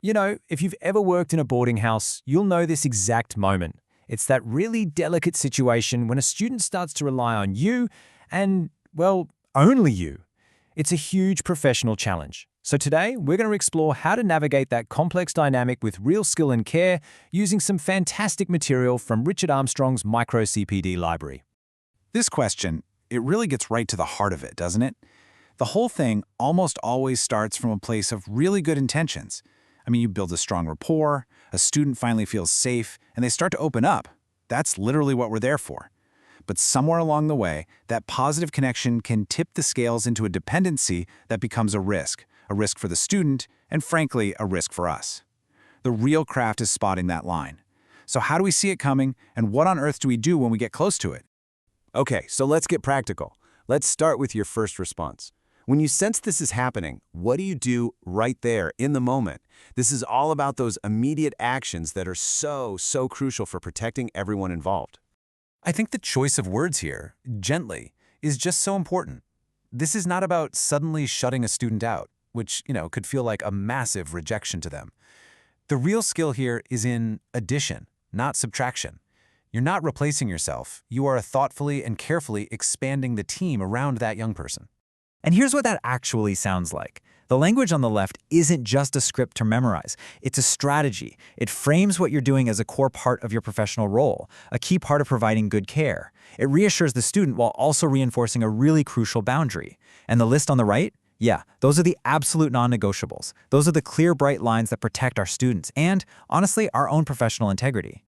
If you've ever worked in a boarding house, you'll know this exact moment. It's that really delicate situation when a student starts to rely on you and, well, only you. It's a huge professional challenge. So today, we're going to explore how to navigate that complex dynamic with real skill and care using some fantastic material from Richard Armstrong's Micro CPD library. This question, it really gets right to the heart of it, doesn't it? The whole thing almost always starts from a place of really good intentions. You build a strong rapport, a student finally feels safe, and they start to open up. That's literally what we're there for. But somewhere along the way, that positive connection can tip the scales into a dependency that becomes a risk for the student, and frankly, a risk for us. The real craft is spotting that line. So how do we see it coming, and what on earth do we do when we get close to it? Okay, so let's get practical. Let's start with your first response. When you sense this is happening, what do you do right there in the moment? This is all about those immediate actions that are so crucial for protecting everyone involved. I think the choice of words here, gently, is just so important. This is not about suddenly shutting a student out, which, could feel like a massive rejection to them. The real skill here is in addition, not subtraction. You're not replacing yourself. You are thoughtfully and carefully expanding the team around that young person. And here's what that actually sounds like. The language on the left isn't just a script to memorize. It's a strategy. It frames what you're doing as a core part of your professional role, a key part of providing good care. It reassures the student while also reinforcing a really crucial boundary. And the list on the right? Yeah, those are the absolute non-negotiables. Those are the clear, bright lines that protect our students and, honestly, our own professional integrity.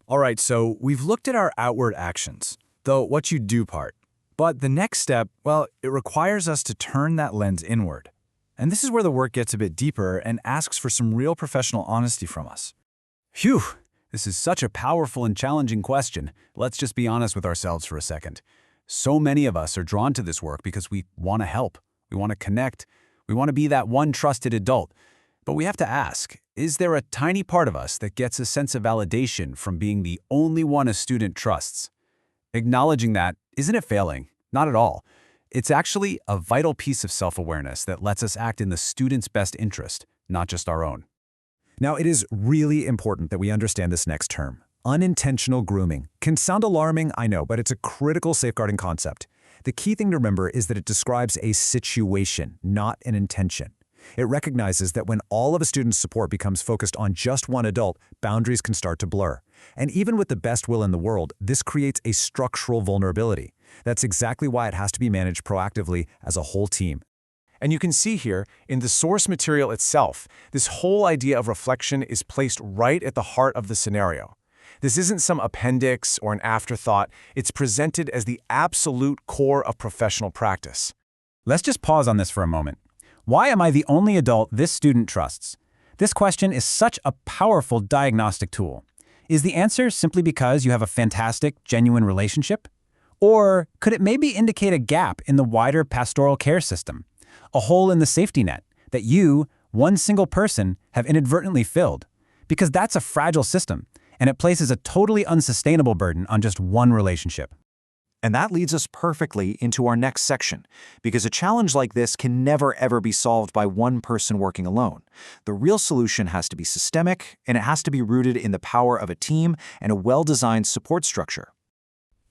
All right, so we've looked at our outward actions, the what you do part. But the next step, well, it requires us to turn that lens inward. And this is where the work gets a bit deeper and asks for some real professional honesty from us. Phew, this is such a powerful and challenging question. Let's just be honest with ourselves for a second. So many of us are drawn to this work because we want to help, we want to connect, we want to be that one trusted adult. But we have to ask, is there a tiny part of us that gets a sense of validation from being the only one a student trusts? Acknowledging that, isn't it failing? Not at all. It's actually a vital piece of self-awareness that lets us act in the student's best interest, not just our own. Now, it is really important that we understand this next term. Unintentional grooming can sound alarming, I know, but it's a critical safeguarding concept. The key thing to remember is that it describes a situation, not an intention. It recognizes that when all of a student's support becomes focused on just one adult, boundaries can start to blur. And even with the best will in the world, this creates a structural vulnerability. That's exactly why it has to be managed proactively as a whole team. And you can see here, in the source material itself, this whole idea of reflection is placed right at the heart of the scenario. This isn't some appendix or an afterthought. It's presented as the absolute core of professional practice. Let's just pause on this for a moment. Why am I the only adult this student trusts? This question is such a powerful diagnostic tool. Is the answer simply because you have a fantastic, genuine relationship? Or could it maybe indicate a gap in the wider pastoral care system, a hole in the safety net that you, one single person, have inadvertently filled? Because that's a fragile system, and it places a totally unsustainable burden on just one relationship. And that leads us perfectly into our next section, because a challenge like this can never ever be solved by one person working alone. The real solution has to be systemic, and it has to be rooted in the power of a team and a well-designed support structure.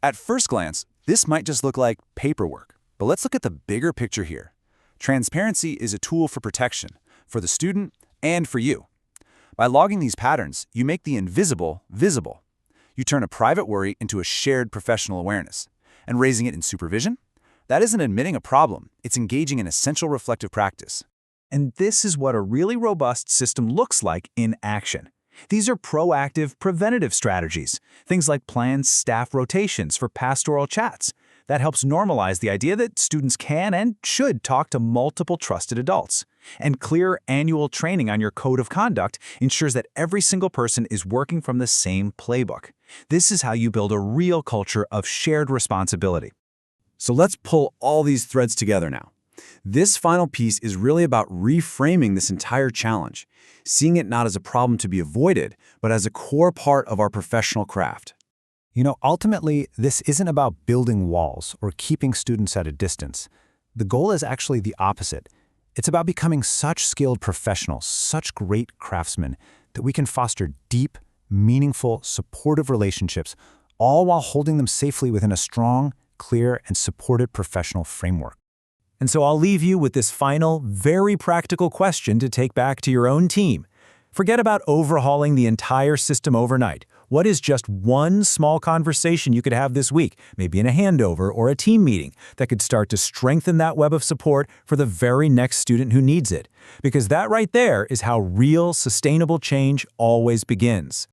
At first glance, this might just look like paperwork, but let's look at the bigger picture here. Transparency is a tool for protection, for the student and for you. By logging these patterns, you make the invisible visible. You turn a private worry into a shared professional awareness. And raising it in supervision? That isn't admitting a problem, it's engaging in essential reflective practice. And this is what a really robust system looks like in action. These are proactive, preventative strategies, things like planned staff rotations for pastoral chats. That helps normalize the idea that students can and should talk to multiple trusted adults. And clear annual training on your code of conduct ensures that every single person is working from the same playbook. This is how you build a real culture of shared responsibility. So let's pull all these threads together now. This final piece is really about reframing this entire challenge, seeing it not as a problem to be avoided, but as a core part of our professional craft. Ultimately, this isn't about building walls or keeping students at a distance. The goal is actually the opposite. It's about becoming such skilled professionals, such great craftsmen, that we can foster deep, meaningful, supportive relationships, all while holding them safely within a strong, clear, and supported professional framework. And so I'll leave you with this final, very practical question to take back to your own team. Forget about overhauling the entire system overnight. What is just one small conversation you could have this week, maybe in a handover or a team meeting, that could start to strengthen that web of support for the very next student who needs it? Because that right there is how real, sustainable change always begins.